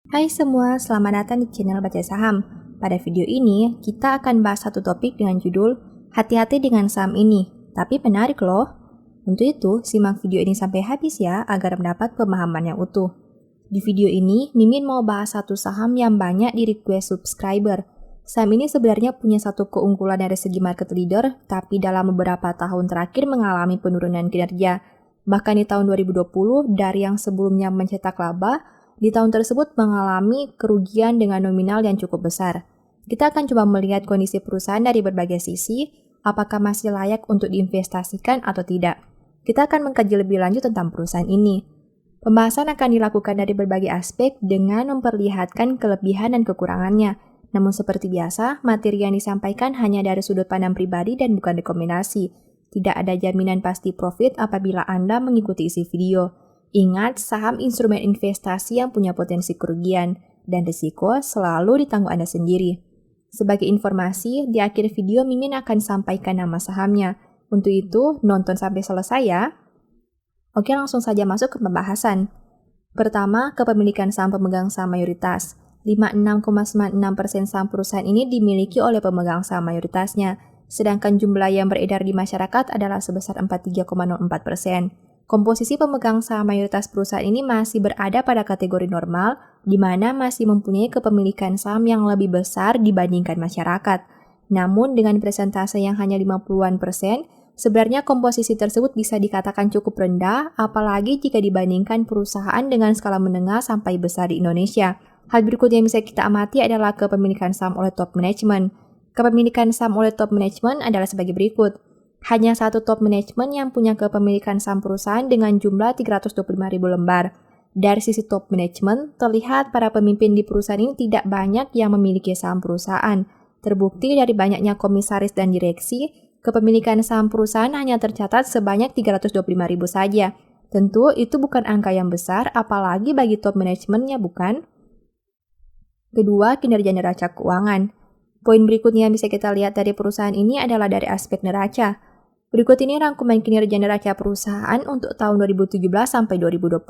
Hai semua, selamat datang di channel Baca Saham. Pada video ini, kita akan bahas satu topik dengan judul Hati-hati dengan saham ini, tapi menarik loh. Untuk itu, simak video ini sampai habis ya, agar mendapat pemahaman yang utuh. Di video ini, Mimin mau bahas satu saham yang banyak di request subscriber. Saham ini sebenarnya punya satu keunggulan dari segi market leader, tapi dalam beberapa tahun terakhir mengalami penurunan kinerja. Bahkan di tahun 2020, dari yang sebelumnya mencetak laba, di tahun tersebut mengalami kerugian dengan nominal yang cukup besar. Kita akan coba melihat kondisi perusahaan dari berbagai sisi, apakah masih layak untuk diinvestasikan atau tidak. Kita akan mengkaji lebih lanjut tentang perusahaan ini. Pembahasan akan dilakukan dari berbagai aspek dengan memperlihatkan kelebihan dan kekurangannya. Namun seperti biasa, materi yang disampaikan hanya dari sudut pandang pribadi dan bukan rekomendasi. Tidak ada jaminan pasti profit apabila Anda mengikuti isi video. Ingat, saham instrumen investasi yang punya potensi kerugian, dan risiko selalu ditanggung Anda sendiri. Sebagai informasi, di akhir video Mimin akan sampaikan nama sahamnya. Untuk itu, nonton sampai selesai ya. Oke, langsung saja masuk ke pembahasan. Pertama, kepemilikan saham pemegang saham mayoritas. 56,96% saham perusahaan ini dimiliki oleh pemegang saham mayoritasnya, sedangkan jumlah yang beredar di masyarakat adalah sebesar 43,04%. Komposisi pemegang saham mayoritas perusahaan ini masih berada pada kategori normal, di mana masih mempunyai kepemilikan saham yang lebih besar dibandingkan masyarakat. Namun dengan persentase yang hanya 50-an%, sebenarnya komposisi tersebut bisa dikatakan cukup rendah, apalagi jika dibandingkan perusahaan dengan skala menengah sampai besar di Indonesia. Hal berikut yang bisa kita amati adalah kepemilikan saham oleh top management. Kepemilikan saham oleh top management adalah sebagai berikut. Hanya satu top management yang punya kepemilikan saham perusahaan dengan jumlah 325.000 lembar. Dari sisi top management, terlihat para pemimpin di perusahaan ini tidak banyak yang memiliki saham perusahaan. Terbukti dari banyaknya komisaris dan direksi, kepemilikan saham perusahaan hanya tercatat sebanyak 325.000 saja. Tentu itu bukan angka yang besar, apalagi bagi top manajemennya, bukan? Kedua, kinerja neraca keuangan. Poin berikutnya yang bisa kita lihat dari perusahaan ini adalah dari aspek neraca. Berikut ini rangkuman kinerja neraca perusahaan untuk tahun 2017 sampai 2020.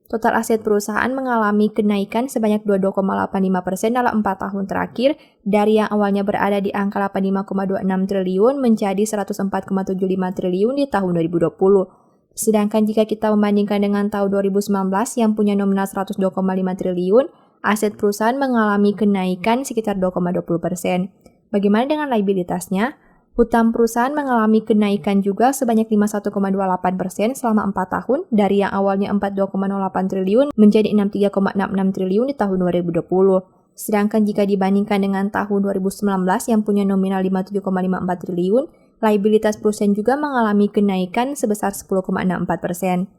Total aset perusahaan mengalami kenaikan sebanyak 22,85% dalam 4 tahun terakhir, dari yang awalnya berada di angka 85,26 triliun menjadi 104,75 triliun di tahun 2020. Sedangkan jika kita membandingkan dengan tahun 2019 yang punya nominal 102,5 triliun, aset perusahaan mengalami kenaikan sekitar 2,20%. Bagaimana dengan liabilitasnya? Hutang perusahaan mengalami kenaikan juga sebanyak 51,28% selama 4 tahun, dari yang awalnya 42,08 triliun menjadi 63,66 triliun di tahun 2020. Sedangkan jika dibandingkan dengan tahun 2019 yang punya nominal 57,54 triliun, liabilitas perusahaan juga mengalami kenaikan sebesar 10,64%.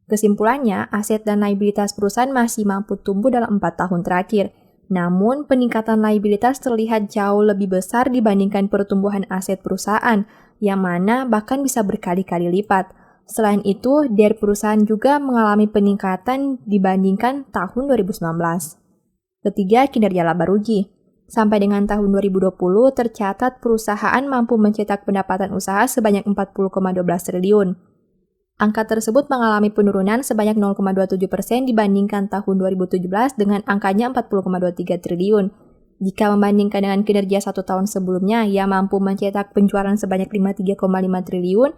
Kesimpulannya, aset dan liabilitas perusahaan masih mampu tumbuh dalam 4 tahun terakhir. Namun, peningkatan liabilitas terlihat jauh lebih besar dibandingkan pertumbuhan aset perusahaan, yang mana bahkan bisa berkali-kali lipat. Selain itu, dari perusahaan juga mengalami peningkatan dibandingkan tahun 2019. Ketiga, kinerja laba rugi. Sampai dengan tahun 2020, tercatat perusahaan mampu mencetak pendapatan usaha sebanyak 40,12 triliun. Angka tersebut mengalami penurunan sebanyak 0,27% dibandingkan tahun 2017 dengan angkanya 40,23 triliun. Jika membandingkan dengan kinerja 1 tahun sebelumnya yang mampu mencetak penjualan sebanyak 53,5 triliun,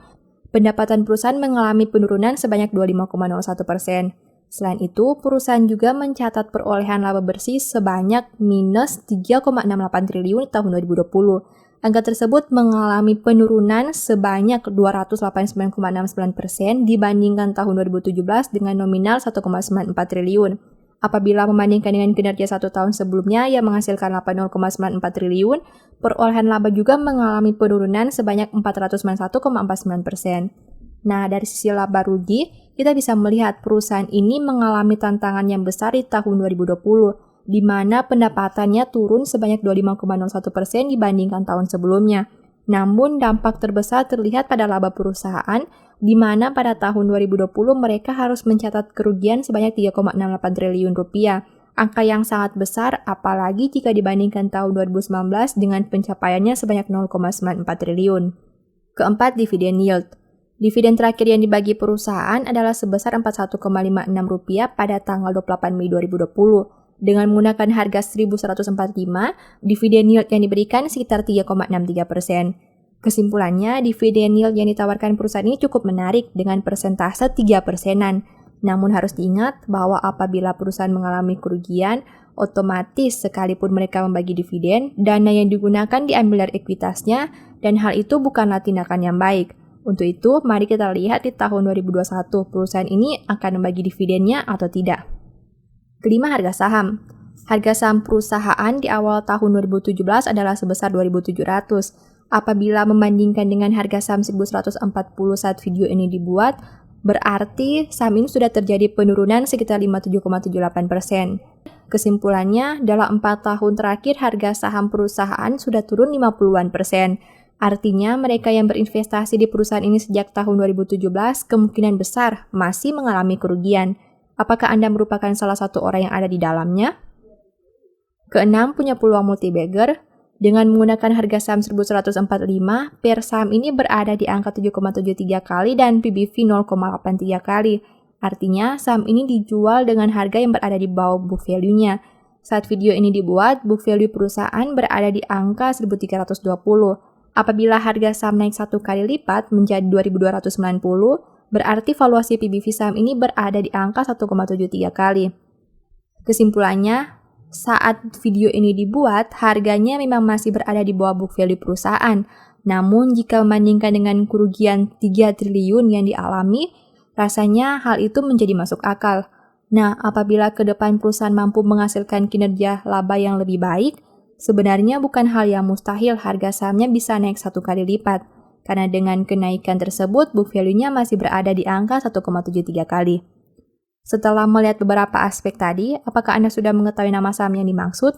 pendapatan perusahaan mengalami penurunan sebanyak 25,01%. Selain itu, perusahaan juga mencatat perolehan laba bersih sebanyak minus 3,68 triliun tahun 2020. Angka tersebut mengalami penurunan sebanyak 289,69% dibandingkan tahun 2017 dengan nominal 1,94 triliun. Apabila membandingkan dengan kinerja 1 tahun sebelumnya yang menghasilkan 80,94 triliun, perolehan laba juga mengalami penurunan sebanyak 491,49%. Nah, dari sisi laba rugi, kita bisa melihat perusahaan ini mengalami tantangan yang besar di tahun 2020, di mana pendapatannya turun sebanyak 25,01% dibandingkan tahun sebelumnya. Namun, dampak terbesar terlihat pada laba perusahaan, di mana pada tahun 2020 mereka harus mencatat kerugian sebanyak 3,68 triliun rupiah. Angka yang sangat besar, apalagi jika dibandingkan tahun 2019 dengan pencapaiannya sebanyak 0,94 triliun. Keempat, dividen yield. Dividen terakhir yang dibagi perusahaan adalah sebesar Rp41,56 pada tanggal 28 Mei 2020. Dengan menggunakan harga 1.145, dividen yield yang diberikan sekitar 3,63%. Kesimpulannya, dividen yield yang ditawarkan perusahaan ini cukup menarik dengan persentase 3%-an. Namun harus diingat bahwa apabila perusahaan mengalami kerugian, otomatis sekalipun mereka membagi dividen, dana yang digunakan diambil dari ekuitasnya, dan hal itu bukanlah tindakan yang baik. Untuk itu, mari kita lihat di tahun 2021 perusahaan ini akan membagi dividennya atau tidak. Kelima, harga saham. Harga saham perusahaan di awal tahun 2017 adalah sebesar 2.700. Apabila membandingkan dengan harga saham 1.140 saat video ini dibuat, berarti saham ini sudah terjadi penurunan sekitar 57,78%. Kesimpulannya, dalam 4 tahun terakhir harga saham perusahaan sudah turun 50-an%. Artinya, mereka yang berinvestasi di perusahaan ini sejak tahun 2017 kemungkinan besar masih mengalami kerugian. Apakah Anda merupakan salah satu orang yang ada di dalamnya? Keenam, punya peluang multi-bagger. Dengan menggunakan harga saham 1.145, per saham ini berada di angka 7,73 kali dan PBV 0,83 kali. Artinya, saham ini dijual dengan harga yang berada di bawah book value-nya. Saat video ini dibuat, book value perusahaan berada di angka 1.320. Apabila harga saham naik 1 kali lipat menjadi 2.290, berarti valuasi PBV saham ini berada di angka 1,73 kali. Kesimpulannya, saat video ini dibuat, harganya memang masih berada di bawah book value perusahaan. Namun, jika membandingkan dengan kerugian 3 triliun yang dialami, rasanya hal itu menjadi masuk akal. Nah, apabila ke depan perusahaan mampu menghasilkan kinerja laba yang lebih baik, sebenarnya bukan hal yang mustahil harga sahamnya bisa naik 1 kali lipat. Karena dengan kenaikan tersebut, book value-nya masih berada di angka 1,73 kali. Setelah melihat beberapa aspek tadi, apakah Anda sudah mengetahui nama saham yang dimaksud?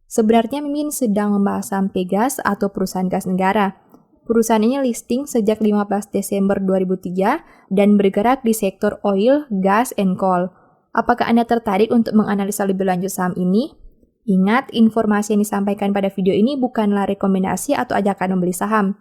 Sebenarnya Mimin sedang membahas saham Pegas atau perusahaan gas negara. Perusahaan ini listing sejak 15 Desember 2003 dan bergerak di sektor oil, gas, and coal. Apakah Anda tertarik untuk menganalisa lebih lanjut saham ini? Ingat, informasi yang disampaikan pada video ini bukanlah rekomendasi atau ajakan membeli saham.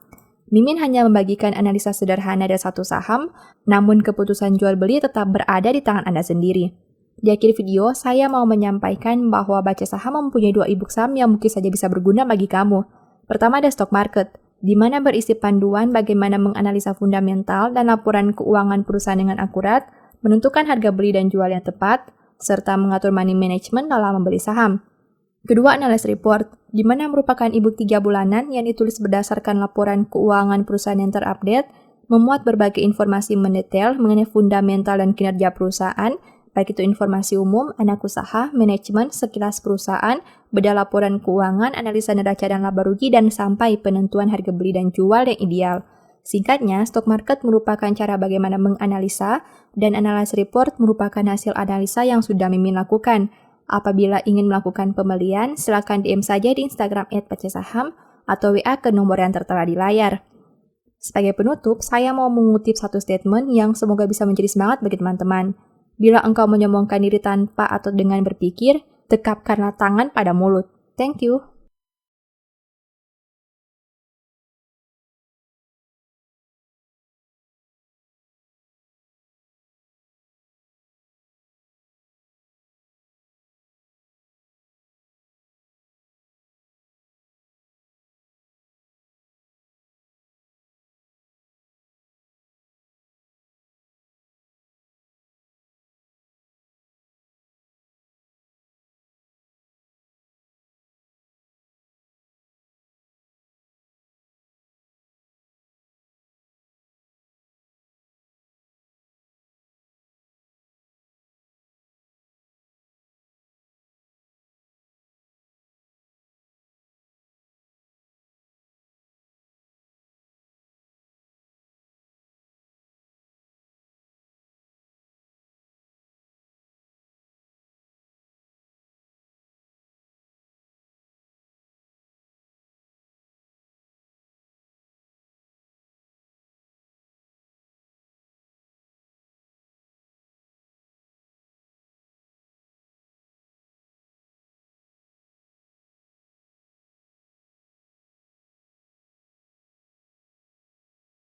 Mimin hanya membagikan analisa sederhana dari satu saham, namun keputusan jual beli tetap berada di tangan Anda sendiri. Di akhir video, saya mau menyampaikan bahwa Baca Saham mempunyai 2 e-book saham yang mungkin saja bisa berguna bagi kamu. Pertama ada Stock Market, di mana berisi panduan bagaimana menganalisa fundamental dan laporan keuangan perusahaan dengan akurat, menentukan harga beli dan jual yang tepat, serta mengatur money management dalam membeli saham. Kedua, Analyst Report, di mana merupakan e-book 3 bulanan yang ditulis berdasarkan laporan keuangan perusahaan yang terupdate, memuat berbagai informasi mendetail mengenai fundamental dan kinerja perusahaan, baik itu informasi umum, anak usaha, manajemen, sekilas perusahaan, beda laporan keuangan, analisa neraca dan laba rugi, dan sampai penentuan harga beli dan jual yang ideal. Singkatnya, stock market merupakan cara bagaimana menganalisa, dan Analyst Report merupakan hasil analisa yang sudah Mimin lakukan. Apabila ingin melakukan pembelian, silakan DM saja di Instagram @bacasaham atau WA ke nomor yang tertera di layar. Sebagai penutup, saya mau mengutip satu statement yang semoga bisa menjadi semangat bagi teman-teman. Bila engkau menyombongkan diri tanpa atau dengan berpikir, tekapkanlah tangan pada mulut. Thank you.